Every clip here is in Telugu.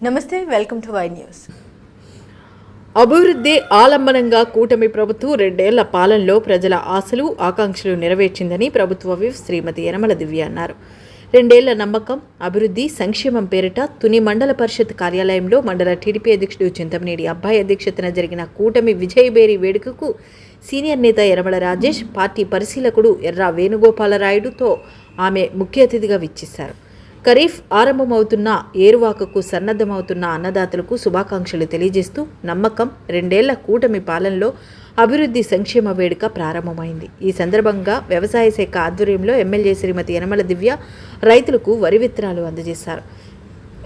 నమస్తే, వెల్కమ్ టు వై న్యూస్. అభివృద్ధి ఆలంబనంగా కూటమి ప్రభుత్వం 2 ఏళ్ల పాలనలో ప్రజల ఆశలు ఆకాంక్షలు నెరవేర్చిందని ప్రభుత్వ విప్ శ్రీమతి యనమల దివ్య అన్నారు. 2 ఏళ్ల నమ్మకం, అభివృద్ధి, సంక్షేమం పేరిట తుని మండల పరిషత్ కార్యాలయంలో మండల టీడీపీ అధ్యక్షుడు చింతమనేని అబ్బాయి అధ్యక్షతన జరిగిన కూటమి విజయబేరి వేడుకకు సీనియర్ నేత యనమల రాజేష్, పార్టీ పరిశీలకుడు ఎర్రా వేణుగోపాలరాయుడుతో ఆమె ముఖ్య అతిథిగా విచ్చేశారు. ఖరీఫ్ ఆరంభమవుతున్న ఏరువాకకు సన్నద్ధమవుతున్న అన్నదాతలకు శుభాకాంక్షలు తెలియజేస్తూ నమ్మకం 2 ఏళ్ల కూటమి పాలనలో అభివృద్ధి సంక్షేమ వేడుక ప్రారంభమైంది. ఈ సందర్భంగా వ్యవసాయ శాఖ ఆధ్వర్యంలో ఎమ్మెల్యే శ్రీమతి యనమల దివ్య రైతులకు వరి విత్తనాలు అందజేశారు.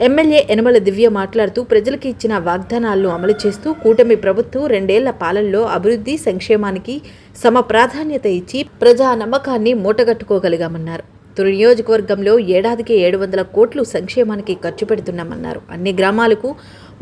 ఎమ్మెల్యే యనమల దివ్య మాట్లాడుతూ ప్రజలకు ఇచ్చిన వాగ్దానాలను అమలు చేస్తూ కూటమి ప్రభుత్వం 2 ఏళ్ల పాలనలో అభివృద్ధి సంక్షేమానికి సమ ప్రాధాన్యత ఇచ్చి ప్రజా నమ్మకాన్ని మూటగట్టుకోగలిగామన్నారు. తుని నియోజకవర్గంలో ఏడాదికి 700 కోట్లు సంక్షేమానికి ఖర్చు పెడుతున్నామన్నారు. అన్ని గ్రామాలకు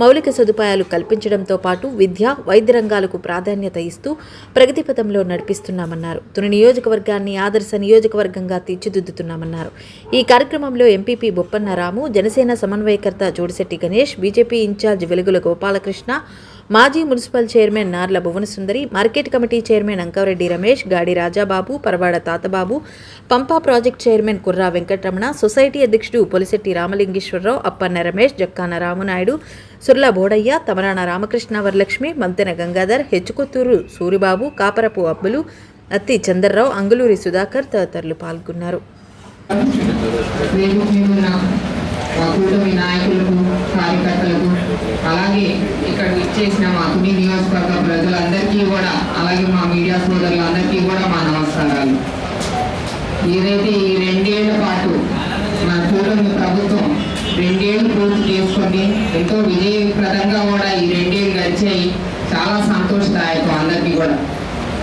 మౌలిక సదుపాయాలు కల్పించడంతో పాటు విద్య, వైద్య రంగాలకు ప్రాధాన్యత ఇస్తూ ప్రగతిపథంలో నడిపిస్తున్నామన్నారు. తుని నియోజకవర్గాన్ని ఆదర్శ నియోజకవర్గంగా తీర్చిదిద్దుతున్నామన్నారు. ఈ కార్యక్రమంలో ఎంపీపీ బొప్పన్న రాము, జనసేన సమన్వయకర్త జోడిశెట్టి గణేష్, బీజేపీ ఇన్ఛార్జ్ వెలుగుల గోపాలకృష్ణ, మాజీ municipal chairman Narla Bhuvanasundari, market committee chairman Ankavareddy Ramesh, Gadi Rajababu, Paravada Tatababu, Pampa project chairman Kurra Venkataramana, society అధ్యక్షుడు పొలిశెట్టి రామలింగేశ్వరరావు, అప్పన్న రమేష్, జక్కాన రామునాయుడు, సుర్ల బోడయ్య, తమరాన రామకృష్ణ వరలక్ష్మి, మంతెన గంగాధర్, హెచ్చుకొత్తూరు సూరిబాబు, కాపరపు అబ్బులు, అత్తి చందర్రావు, అంగులూరి సుధాకర్ తదితరులు పాల్గొన్నారు. కూటమి నాయకులకు, కార్యకర్తలకు, అలాగే ఇక్కడ ఇచ్చేసిన మా తుని నియోజకవర్గ ప్రజలందరికీ కూడా, అలాగే మా మీడియా సోదరులందరికీ కూడా మా నమస్కారాలు. ఏదైతే ఈ 2 ఏళ్ల పాటు మన కూటమి ప్రభుత్వం 2 ఏళ్ళు పూర్తి చేసుకొని ఎంతో విజయప్రదంగా కూడా ఈ 2 ఏళ్ళు గడిచాయి. చాలా సంతోషదాయకం. అందరికీ కూడా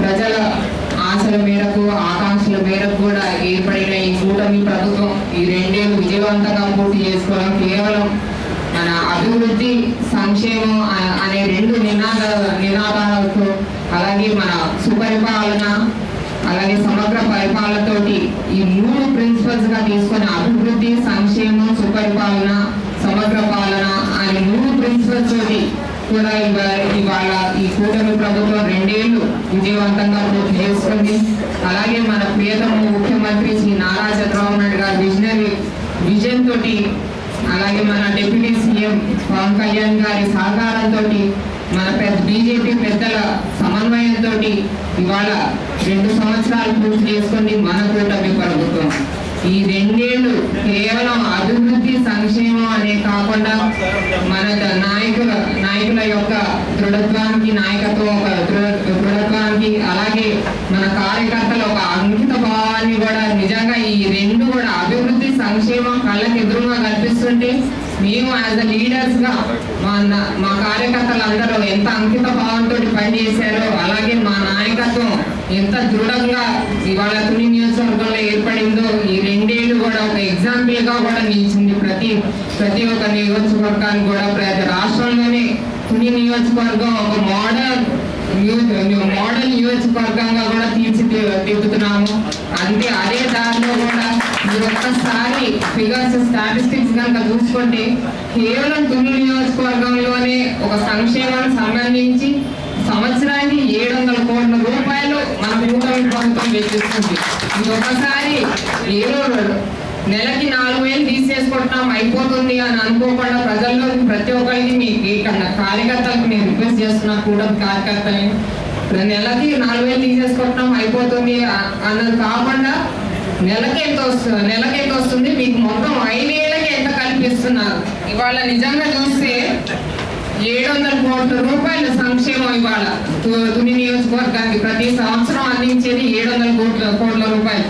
ప్రజల ఆశల మేరకు, ఆకాంక్షల మేరకు కూడా ఏర్పడిన ఈ కూటమి ప్రభుత్వం ఈ 2 ఏళ్ళు విజయవంతంగా పూర్తి చేసుకోవడం కేవలం మన అభివృద్ధి, సంక్షేమం అనే 2 నినాదాలతో, అలాగే మన సుపరిపాలన, అలాగే సమగ్ర పరిపాలనతోటి ఈ 3 ప్రిన్సిపల్స్ గా తీసుకొని అభివృద్ధి, సంక్షేమం, సుపరిపాలన, సమగ్ర పాలన అనే 3 ప్రిన్సిపల్స్ తోటి కూడా ఇవాళ ఈ కూటమి ప్రభుత్వం 2 ఏళ్ళు విజయవంతంగా పూర్తి చేసుకుంది. అలాగే మన ప్రియతమ ముఖ్యమంత్రి శ్రీ నారా చంద్రబాబు నాయుడు గారి విజన్ తోటి, అలాగే మన డిప్యూటీ సీఎం పవన్ కళ్యాణ్ గారి సహకారంతో, మన బీజేపీ పెద్దల సమన్వయంతో ఇవాళ 2 సంవత్సరాలు పూర్తి చేసుకుంది మన కూటమి ప్రభుత్వం. ఈ 2 ఏళ్ళు కేవలం అభివృద్ధి, సంక్షేమం అనే కాకుండా మన నాయకుల యొక్క దృఢత్వానికి, దృఢత్వానికి, అలాగే మన కార్యకర్తల ఒక అంకిత భావాన్ని కూడా నిజంగా ఈ 2 కూడా అభివృద్ధి, సంక్షేమం కళ్ళకి ఎదురుగా కనిపిస్తుంటే మేము యాజ్ అ లీడర్స్ గా మా కార్యకర్తలందరూ ఎంత అంకిత భావంతో పనిచేశారో, అలాగే మా నాయకత్వం ఎంత దృఢంగా ఇవాళ తుని నియోజకవర్గంలో ఏర్పడిందో ఈ 2 ఏళ్ళు కూడా ఒక ఎగ్జాంపుల్ గా కూడా నిలిచింది. ప్రతి ఒక్క నియోజకవర్గానికి కూడా ప్రతి రాష్ట్రంలోనే తుని నియోజకవర్గం ఒక మోడల్ నియోజకవర్గంగా కూడా తీర్చిదిద్దుతున్నాము. అదే దారిలో కూడా మీరు ఒక్కసారి ఫిగర్స్, స్టాటిస్టిక్స్ కనుక చూసుకుంటే కేవలం తుని నియోజకవర్గంలోనే ఒక సంక్షేమానికి సంబంధించి సంవత్సరానికి 700 కోట్ల రూపాయలు మన కూటమి ప్రభుత్వం వెచ్చిస్తుంది. ఇది ఒకసారి ఏదో నెలకి 4,000 తీసేసుకుంటున్నాం అయిపోతుంది అని అనుకోకుండా ప్రజల్లో ప్రతి ఒక్కరికి మీకు ఇక్కడ కార్యకర్తలకు నేను రిక్వెస్ట్ చేస్తున్నాను, కూటమి కార్యకర్తలని నెలకి 4,000 తీసేసుకుంటున్నాం అయిపోతుంది అన్నది కాకుండా నెలకి ఎంత వస్తుంది, మీకు మొత్తం 5 ఏళ్ళకి ఎంత కల్పిస్తున్నారు. ఇవాళ నిజంగా చూస్తే 700 కోట్ల రూపాయల సంక్షేమం ఇవాళ తుని నియోజకవర్గానికి ప్రతి సంవత్సరం అందించేది 700 కోట్ల రూపాయలు.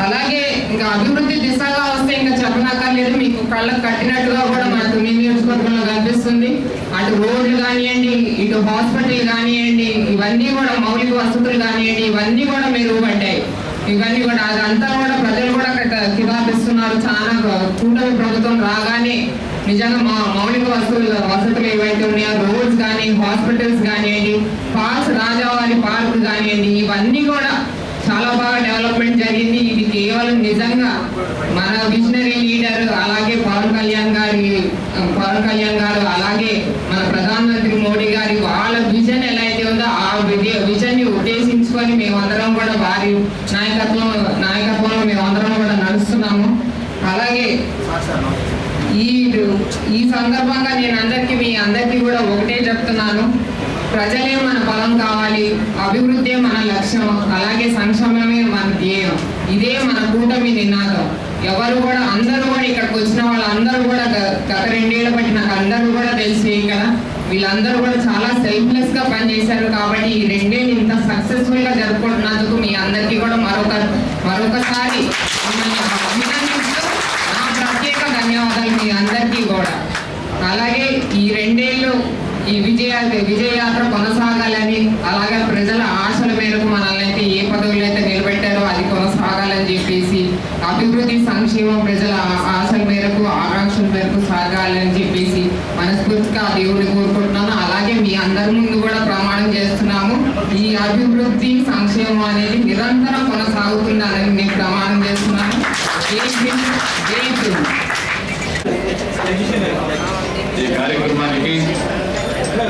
అలాగే ఇంకా అభివృద్ధి దిశగా వస్తే ఇంకా చెప్పనక్కర్లేదు, మీకు కళ్ళకు కట్టినట్టుగా కూడా మన తుని నియోజకవర్గంలో కనిపిస్తుంది. అటు రోడ్లు కానివ్వండి, ఇటు హాస్పిటల్ కానివ్వండి, ఇవన్నీ కూడా మౌలిక వసతులు కానివ్వండి, ఇవన్నీ కూడా మెరుగుపడ్డాయి. ఇవన్నీ కూడా అదంతా కూడా ప్రజలు కూడా కిదాపిస్తున్నారు. చాలా కూటమి ప్రభుత్వం రాగానే నిజంగా మౌలిక వసతులు ఏవైతే ఉన్నాయో, రోడ్స్ కానీ, హాస్పిటల్స్ కానివ్వండి, రాజావారి పార్క్ కానివ్వండి, ఇవన్నీ కూడా చాలా బాగా డెవలప్మెంట్ జరిగింది. ఇది కేవలం నిజంగా మన విజనరీ లీడర్ అలాగే పవన్ కళ్యాణ్ కళ్యాణ్ గారు అలాగే మన ప్రధానమంత్రి మోడీ గారి వాళ్ళ విజన్ ఎలా అయితే ఉందో ఆ విజన్ ని ఉద్దేశించుకొని మేమందరం కూడా వారి నాయకత్వంలో మేమందరం కూడా నడుస్తున్నాము. అలాగే ఈ సందర్భంగా నేను మీ అందరికీ కూడా ఒకటే చెప్తున్నాను, ప్రజలే మన బలం కావాలి, అభివృద్ధే మన లక్ష్యం, అలాగే సంక్షేమమే మన ధ్యేయం. ఇదే మన కూటమి నినాదం. ఎవరు కూడా అందరూ కూడా ఇక్కడికి వచ్చిన వాళ్ళందరూ కూడా గత 2 ఏళ్ళ బట్టి నాకు అందరూ కూడా తెలిసి ఇక్కడ వీళ్ళందరూ కూడా చాలా సెల్ఫ్లెస్ గా పనిచేశారు. కాబట్టి ఈ 2 ఏళ్ళు ఇంత సక్సెస్ఫుల్ గా జరుపుకుంటున్నందుకు మీ అందరికీ కూడా మరొకసారి అభినందిస్తూ నా ప్రత్యేక ధన్యవాదాలు మీ అందరికీ కూడా. అలాగే ఈ 2 ఏళ్ళు ఈ విజయయాత్ర కొనసాగాలని, అలాగే ప్రజల ఆశల మేరకు మనల్ని అయితే ఏ పదవులు అయితే నిలబెట్టారో అది కొనసాగాలని చెప్పేసి, అభివృద్ధి సంక్షేమం ప్రజల ఆశల మేరకు ఆకాంక్షల మేరకు సాగాలని చెప్పేసి మనస్ఫూర్తిగా దేవుడిని కోరుకుంటున్నాను. అలాగే మీ అందరి ముందు కూడా ప్రమాణం చేస్తున్నాము, ఈ అభివృద్ధి సంక్షేమం అనేది నిరంతరం కొనసాగుతుందని నేను ప్రమాణం చేస్తున్నాను. ఈ కార్యక్రమానికి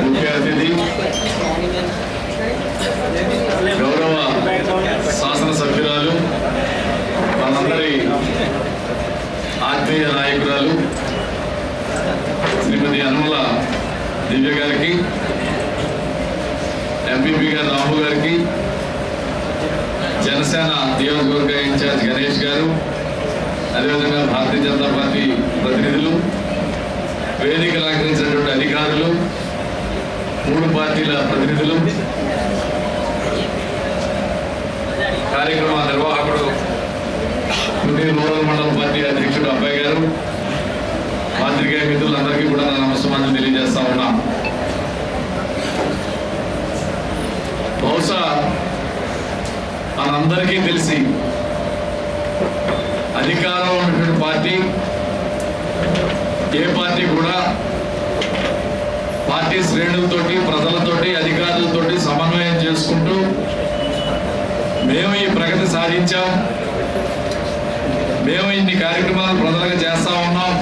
ముఖ్య అతిథి గౌరవ శాసనసభ్యురాలు, మనందరి ఆత్మీయ నాయకురాలు శ్రీమతి యనమల దివ్య గారికి, ఎంపీపీ గారు రాము గారికి, జనసేన నియోజకవర్గ ఇన్ఛార్జ్ గణేష్ గారు, అదేవిధంగా భారతీయ జనతా పార్టీ ప్రతినిధులు, వేదిక అలంకరించినటువంటి అధికారులు, 3 పార్టీల ప్రతినిధులు, కార్యక్రమ నిర్వాహకుడు రూరల్ మండల పార్టీ అధ్యక్షుడు అబ్బాయి గారు, పాత్రికేయ మిత్రులందరికీ కూడా నా నమస్కారం తెలియజేస్తా ఉన్నా. బహుశా మనందరికీ తెలిసి అధికారంలో ఉన్నటువంటి పార్టీ ఏ పార్టీ కూడా పార్టీ శ్రేణులతోటి, ప్రజలతోటి, అధికారులతోటి సమన్వయం చేసుకుంటూ మేము ఈ ప్రగతి సాధించాం, మేము ఇన్ని కార్యక్రమాలు ప్రజలకు చేస్తా ఉన్నాం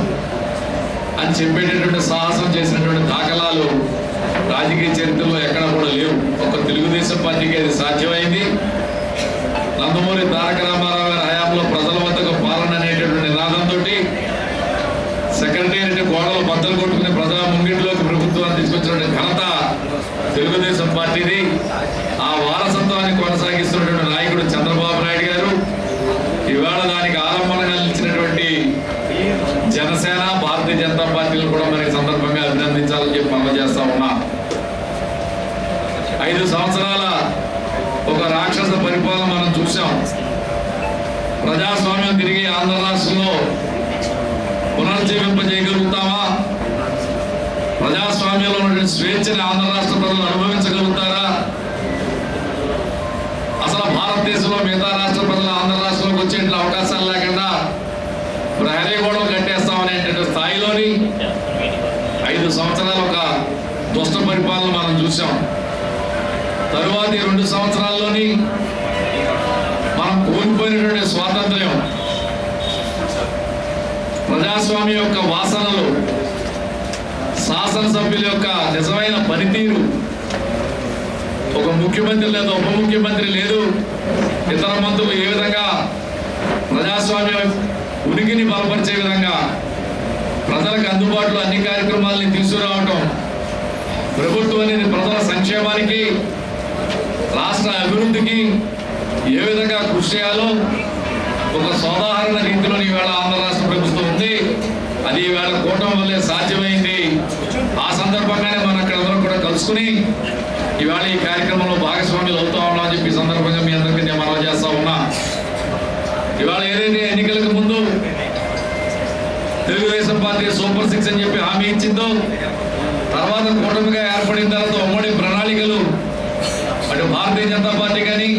అని చెప్పేటటువంటి సాహసం చేసినటువంటి దాఖలాలు రాజకీయ చరిత్రలో ఎక్కడ కూడా లేవు. ఒక తెలుగుదేశం పార్టీకి అది సాధ్యమైంది. నందమూరి తారక రామారావు గారి హయాంలో ప్రజల వద్దకు పాలన అనేటటువంటి నినాదంతో సెక్రటేరియట్ గోడలు బద్దలు కొట్టుకుని ప్రజా ముంగిటిలోకి ప్రభుత్వాన్ని తీసుకొచ్చినటువంటి ఘనత తెలుగుదేశం పార్టీది. ఆ వారసత్వాన్ని కొనసాగిస్తున్నటువంటి నాయకుడు చంద్రబాబు నాయుడు గారు. ఇవాళ దానికి ఆలంబనగా నిలిచినటువంటి జనసేన, భారతీయ జనతా పార్టీలు కూడా మనకి సందర్భంగా అభినందించాలని చెప్పి మనం చేస్తా ఉన్నా. 5 సంవత్సరాల ఒక రాక్షస పరిపాలన మనం చూసాం. ప్రజాస్వామ్యం తిరిగి ఆంధ్ర రాష్ట్రంలో పునర్జీవింపజేయగలుగుతామా? ప్రజాస్వామ్యంలో ఉన్న స్వేచ్ఛని ఆంధ్ర రాష్ట్ర ప్రజలు అనుభవించగలుగుతారా? అసలు భారతదేశంలో మిగతా రాష్ట్ర ప్రజలు ఆంధ్ర రాష్ట్రంలోకి వచ్చే అవకాశాలు లేకుండా ప్రహరీ గోడలు కట్టేస్తామనేటువంటి స్థాయిలోని 5 సంవత్సరాలు ఒక దుష్ట పరిపాలన మనం చూసాం. తరువాతి 2 సంవత్సరాల్లోని మనం కోల్పోయినటువంటి స్వాతంత్ర్యం, ప్రజాస్వామ్యం యొక్క వాసనలు, శాసనసభ్యుల యొక్క నిజమైన పనితీరు, ఒక ముఖ్యమంత్రి లేదు, ఉప ముఖ్యమంత్రి లేదు, ఇతర మంత్రులు ఏ విధంగా ప్రజాస్వామ్యం ఉనికిని బలపరిచే విధంగా ప్రజలకు అందుబాటులో అన్ని కార్యక్రమాలని తీసుకురావటం, ప్రభుత్వం అనేది ప్రజల సంక్షేమానికి, రాష్ట్ర అభివృద్ధికి ఏ విధంగా కృషి చేయాలో ఒక సోదాహరణ రీతిలో ఈవేళ ఆంధ్ర రాష్ట్ర ప్రభుత్వం ఉంది. అది ఈవేళ కూటమి వల్లే సాధ్యమైంది. ఆ సందర్భంగానే మనం అక్కడ అందరం కూడా కలుసుకుని ఇవాళ ఈ కార్యక్రమంలో భాగస్వామ్యులు అవుతా ఉన్నాం అని చెప్పి సందర్భంగా మీ అందరికీ నేను మనవి చేస్తా ఉన్నా. ఇవాళ ఏదైతే ఎన్నికలకు ముందు తెలుగుదేశం పార్టీ సూపర్ 6 అని చెప్పి హామీ ఇచ్చిందో, తర్వాత కూటమిగా ఏర్పడిన తర్వాత ఉమ్మడి ప్రణాళికలు అటు భారతీయ జనతా పార్టీ కానీ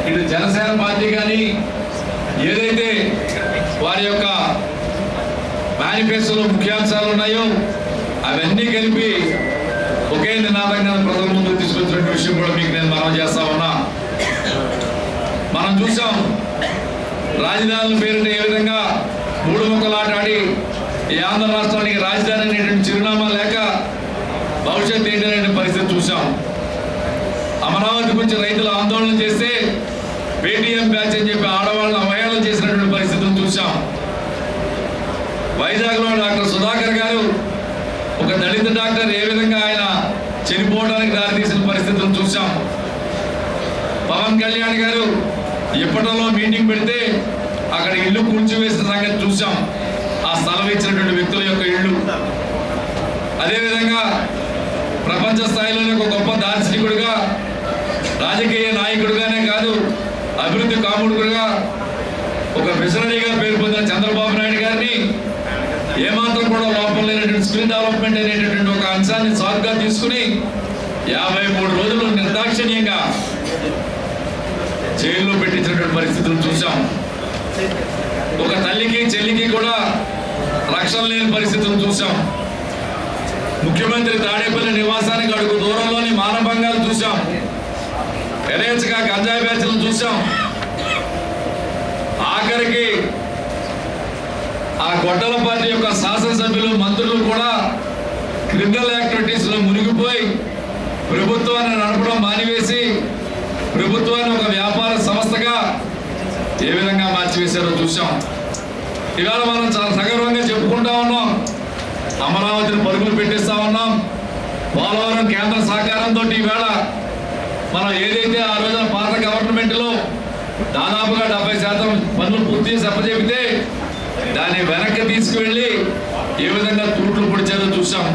ఇటు జనసేన పార్టీ కానీ ఏదైతే వారి యొక్క మేనిఫెస్టోలో ముఖ్యాంశాలు ఉన్నాయో అవన్నీ కలిపి ఒకే నినాదంగా ప్రజల ముందుకు తీసుకొచ్చిన విషయం కూడా మీకు నేను మనవి చేస్తా ఉన్నా. మనం చూసాం రాజధానుల పేరుట ఏ విధంగా 3 ముక్కలాట ఆడి ఈ ఆంధ్ర రాష్ట్రానికి రాజధాని అనేటువంటి చిరునామా లేక భవిష్యత్తు ఏంటనే పరిస్థితి చూసాం. అమరావతి గురించి రైతులు ఆందోళన చేస్తే పేటీఎం బ్యాచ్ అని చెప్పి ఆడవాళ్ళని అవహేళన చేసినటువంటి పరిస్థితులు చూసాం. వైజాగ్లో డాక్టర్ సుధాకర్ గారు, ఒక దళిత డాక్టర్, ఏ విధంగా ఆయన చనిపోవడానికి దారితీసిన పరిస్థితులు చూసాం. పవన్ కళ్యాణ్ గారు ఇప్పటిలో మీటింగ్ పెడితే అక్కడ ఇల్లు కూల్చివేసిన సంగతి చూసాం. ఆ స్థలం ఇచ్చినటువంటి వ్యక్తుల యొక్క ఇళ్ళు. అదేవిధంగా ప్రపంచ స్థాయిలోనే ఒక గొప్ప దార్శనికుడిగా, రాజకీయ నాయకుడిగానే కాదు, అభివృద్ధి కాముడుగా, ఒక విజనరీగా పేరు పొందిన చంద్రబాబు నాయుడు గారిని ఏమాత్రం కూడా లోపం లేనటువంటి స్కిల్ డెవలప్మెంట్ అనేటటువంటి ఒక అంశాన్ని సాగుగా తీసుకుని 53 రోజులు నిర్దాక్షిణ్యంగా జైల్లో పెట్టించినటువంటి పరిస్థితులు చూసాం. ఒక తల్లికి చెల్లికి కూడా రక్షణ లేని పరిస్థితులు చూసాం. ముఖ్యమంత్రి తాడేపల్లి నివాసానికి అడుగు దూరంలోని మానభంగాలు చూసాం. యథేచ్ఛగా గంజాయి బ్యాచ్లు చూసాం. ఆఖరికి ఆ గొడ్డల పార్టీ యొక్క శాసనసభ్యులు, మంత్రులు కూడా క్రిమినల్ యాక్టివిటీస్ లో మునిగిపోయి ప్రభుత్వాన్ని నడపడం మానివేసి ప్రభుత్వాన్ని ఒక వ్యాపార సంస్థగా ఏ విధంగా మార్చివేశారో చూసాం. ఇవాళ మనం చాలా సగర్వంగా చెప్పుకుంటా ఉన్నాం, అమరావతిని పరుగులు పెట్టిస్తా ఉన్నాం. పోలవరం కేంద్ర సహకారంతో ఈవేళ మనం ఏదైతే ఆ రోజున పాత గవర్నమెంట్లో దాదాపుగా 70% పనులు పూర్తి చేసి అప్పచెబితే దాన్ని వెనక్కి తీసుకువెళ్ళి ఏ విధంగా తూట్లు పొడిచారో చూసాం.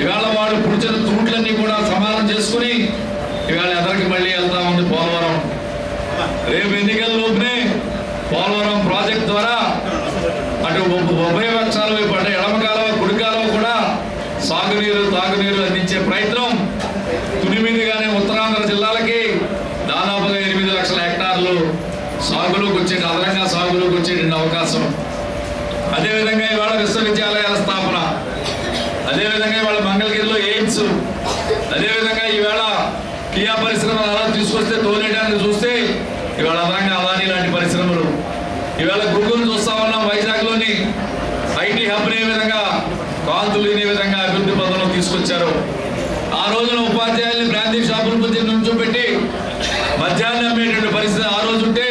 ఇవాళ వాడు పొడిచిన తూట్లన్నీ కూడా సమానం చేసుకుని ఇవాళ ఎదరికి మళ్ళీ వెళ్తా ఉంది పోలవరం. రేపు ఎన్నికల్లోపునే పోలవరం ప్రాజెక్ట్ ద్వారా అటు ఉభయ పక్షాల వైపు, అంటే ఎడమ కాలువ కుడి కాలువ కూడా సాగునీరు తాగునీరు అందించే ప్రయత్నం తుని మీదుగానే ఉత్తరాంధ్ర జిల్లాలకి దాదాపుగా 8 లక్షల హెక్టార్లు సాగులోకి వచ్చే, అదనంగా సాగులోకి వచ్చేటువంటి అవకాశం. అదేవిధంగా ఇవాళ విశ్వవిద్యాలయాల స్థాపన, అదేవిధంగా ఇవాళ మంగళగిరిలో ఎయిమ్స్, అదేవిధంగా ఈవేళ కియా పరిశ్రమలు అలా తీసుకొస్తే తోలేయడానికి చూస్తే ఇవాళ అదనంగా అదానీ లాంటి పరిశ్రమలు. ఇవాళ గూగుల్ చూస్తా ఉన్నాం, వైజాగ్లోని ఐటీ హబ్ని ఏ విధంగా కాంతులు ఏ విధంగా అభివృద్ధి పథంలో తీసుకొచ్చారు. ఆ రోజున ఉపాధ్యాయుల్ని బ్రాందీ షాపుల మధ్య నుంచోబెట్టి మద్యాన్ని అమ్మేటువంటి పరిస్థితి ఆ రోజు ఉంటే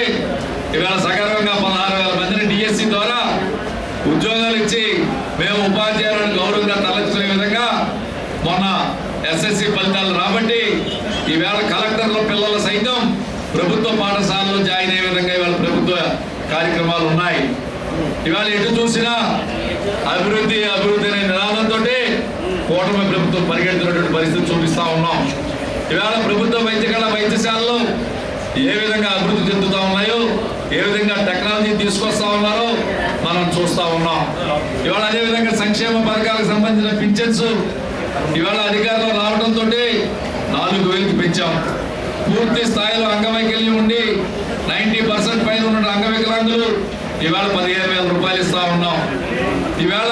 ఇవాళ సగర్వంగా 16,000 మందిని డిఎస్సి ద్వారా ఉద్యోగాలు ఇచ్చి మేము ఉపాధ్యాయులను గౌరవంగా తలెత్తుకునే విధంగా మొన్న ఎస్ఎస్సి ఫలితాలు రాబట్టి ఈవేళ కలెక్టర్ల పిల్లలు సైతం ప్రభుత్వ పాఠశాలలో జాయిన్ అయ్యే విధంగా ఇవాళ ప్రభుత్వ కార్యక్రమాలు ఉన్నాయి. ఇవాళ ఎటు చూసినా అభివృద్ధి అభివృద్ధి అనే నినాదంతో కూటమి ప్రభుత్వం పరిగెడుతున్నటువంటి పరిస్థితి చూపిస్తా ఉన్నాం. ఇవాళ ప్రభుత్వ వైద్యశాలలో ఏ విధంగా అభివృద్ధి చెందుతా ఉన్నాయో, ఏ విధంగా టెక్నాలజీ తీసుకొస్తా ఉన్నారో మనం చూస్తా ఉన్నాం. ఇవాళ అదేవిధంగా సంక్షేమ పథకాలకు సంబంధించిన పింఛన్స్ ఇవాళ అధికారులు రావడంతో 4,000కి పెంచాం. పూర్తి స్థాయిలో అంగవైకల్యం ఉండి 90% పైన ఉన్న అంగవికలాంగులు ఇవాళ 15,000 రూపాయలు ఇస్తా ఉన్నాం. ఇవాళ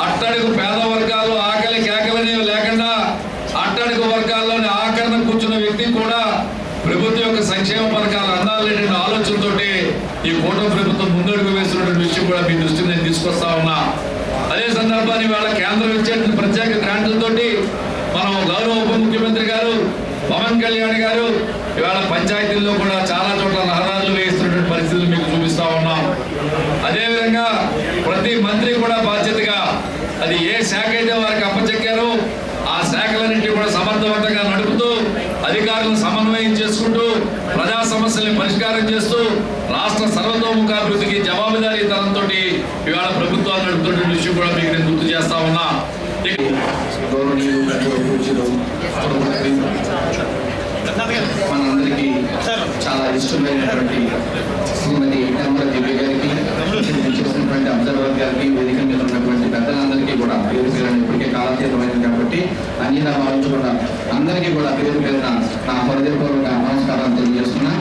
అట్టడుగు పేద వర్గాలు ఆకలి కేకలనేవి లేకుండా అట్టడుగు వర్గాల్లోని ఆకరణ కూర్చున్న వ్యక్తి కూడా ప్రభుత్వం యొక్క సంక్షేమ పథకాలు అందాలనే ఆలోచనతో ఈ కూటమి ప్రభుత్వం ముందడుగు వేస్తున్నటువంటి విషయం కూడా మీ దృష్టికి నేను తీసుకొస్తా ఉన్నా. అదే సందర్భాన్ని ఇవాళ కేంద్రం ఇచ్చే ప్రత్యేక గ్రాంట్లతోటి మనం గౌరవ ఉప ముఖ్యమంత్రి గారు పవన్ కళ్యాణ్ గారు ఇవాళ పంచాయతీల్లో కూడా చాలా చోట్ల రహదారులు వేయిస్తున్నటువంటి పరిస్థితులు మీకు చూపిస్తా ఉన్నాం. అదేవిధంగా ప్రతి మంత్రి కూడా బాధ్యతగా అది ఏ శాఖ అయితే వారికి అప్పచెక్కారో ఆ శాఖలన్నింటినీ కూడా సమర్థవంతంగా నడుపుతూ అధికారులను సమన్వయం చేసుకుంటూ ప్రజా సమస్యల్ని పరిష్కారం చేస్తూ రాష్ట్ర సర్వతోముఖాభివృద్ధికి జవాబుదారీతనంతో ఇవాళ ప్రభుత్వాలు నడుపుతున్న విషయం కూడా మీకు నేను గుర్తు చేస్తా ఉన్నా. మనందరికీ చాలా ఇష్టమైనటువంటి శ్రీమతి నిర్మల దివ్య గారికి, చేసినటువంటి అబ్జర్వర్ గారికి, వేదిక మీద ఉన్నటువంటి పెద్దలందరికీ కూడా పేరు పేరుని ఇప్పటికే కాలాతీతమైంది కాబట్టి అన్నిలా భావించకుండా అందరికీ కూడా పేరు పేరున నా హృదయపూర్వక నమస్కారాలు తెలియజేస్తున్నా.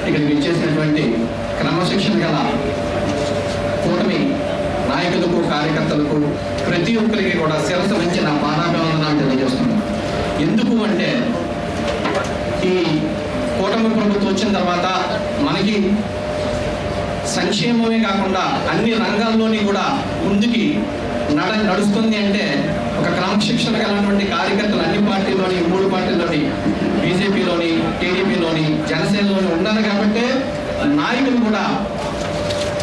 ఇక్కడికి ఇచ్చేసినటువంటి క్రమశిక్షణ గల కూటమి నాయకులకు, కార్యకర్తలకు, ప్రతి ఒక్కరికి కూడా శిరస్సు నుంచి నా పాదాభివందనాలు తెలియజేస్తున్నాను. ఎందుకు అంటే ఈ కూటమి ప్రభుత్వం వచ్చిన తర్వాత మనకి సంక్షేమమే కాకుండా అన్ని రంగాల్లోని కూడా ముందుకి నడుస్తుంది అంటే ఒక క్రమశిక్షణ కలిగినటువంటి కార్యకర్తలు అన్ని పార్టీలోని 3 పార్టీల్లోని బీజేపీలోని, టీడీపీలోని, జనసేనలోని ఉన్నారు కాబట్టి నాయకులు కూడా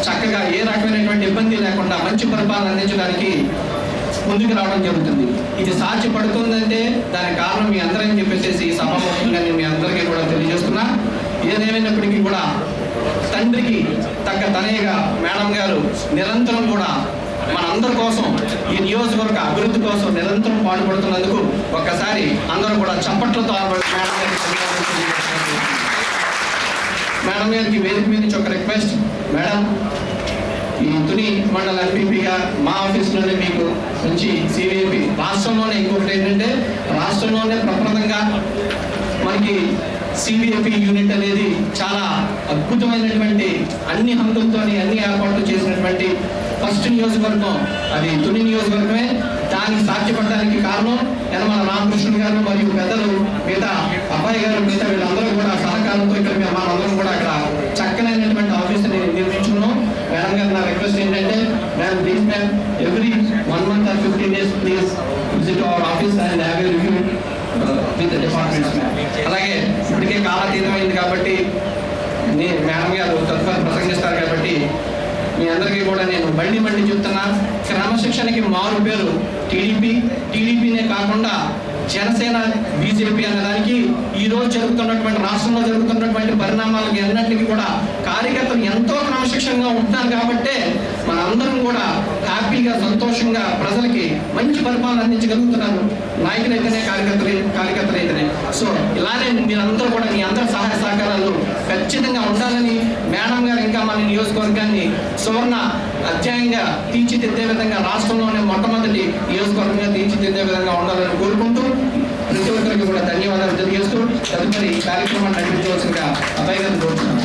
చక్కగా ఏ రకమైనటువంటి ఇబ్బంది లేకుండా మంచి పరిపాలన అందించడానికి ముందుకు రావడం జరుగుతుంది. ఇది సాధ్యపడుతుందంటే దానికి కారణం మీ అందరం చెప్పేసి ఈ సభాముఖంగా నేను మీ అందరికీ కూడా తెలియజేస్తున్నా. ఏదేమైనప్పటికీ కూడా తండ్రికి తగ్గ తనయ్యగా మేడం గారు నిరంతరం కూడా మనందరి కోసం ఈ నియోజకవర్గ అభివృద్ధి కోసం నిరంతరం పాటుపడుతున్నందుకు ఒక్కసారి అందరూ కూడా చప్పట్లతో మేడం గారికి వేదిక మీద నుంచి ఒక రిక్వెస్ట్. మేడం, ఈ తుని మండల ఎంపీపీగా మా ఆఫీస్లోనే మీకు మంచి సివిఐపి రాష్ట్రంలోనే ఇంకొకటి ఏంటంటే రాష్ట్రంలోనే ప్రప్రదంగా మనకి సివిఐపి యూనిట్ అనేది చాలా అద్భుతమైనటువంటి అన్ని హంగులతో అన్ని ఏర్పాట్లు చేసినటువంటి ఫస్ట్ నియోజకవర్గం అది తుని నియోజకవర్గమే. దానికి సాధ్యపడడానికి కారణం యనమల రామకృష్ణ గారు మరియు పెద్దలు మిగతా అబ్బాయి గారు మిగతా వీళ్ళందరూ కూడా సహకారంతో ఇక్కడ మనందరం కూడా అక్కడ చక్కనైనటువంటి ఆఫీస్ని నిర్మించుకున్నాం. మేడం గారు నా రిక్వెస్ట్ ఏంటంటే ma'am every 1 month or 15 days please visit our office and have a review with departments. అలాగే ఇప్పటికే కాలాతీతమైంది కాబట్టి మేడం గారు తదుపరి ప్రసంగిస్తారు కాబట్టి మీ అందరికీ కూడా నేను మళ్ళీ చెప్తున్నా, క్రమశిక్షణకి మారు పేరు టీడీపీనే కాకుండా జనసేన, బీజేపీ అనే దానికి ఈరోజు జరుగుతున్నటువంటి రాష్ట్రంలో జరుగుతున్నటువంటి పరిణామాలకి అన్నింటికి కూడా కార్యకర్తలు ఎంతో క్రమశిక్షణగా ఉంటున్నారు కాబట్టే మనందరం కూడా హ్యాపీగా సంతోషంగా ప్రజలకి మంచి పరిపాలన అందించగలుగుతున్నారు. నాయకులైతేనే కార్యకర్తలైతేనే. సో ఇలానే మీరందరూ కూడా మీ అందరి సహాయ సహకారాలు ఖచ్చితంగా ఉండాలని మేడం గారు ఇంకా మన నియోజకవర్గాన్ని సువర్ణ అధ్యాయంగా తీర్చిదిద్దే విధంగా రాష్ట్రంలోనే మొట్టమొదటి నియోజకవర్గంగా తీర్చిదిద్దే విధంగా ఉండాలని కోరుకుంటూ ప్రతి ఒక్కరికి కూడా ధన్యవాదాలు తెలియజేస్తూ తదుపరి కార్యక్రమాన్ని నడిపించవలసిందిగా అబ్బాయి గారిని కోరుతున్నాను.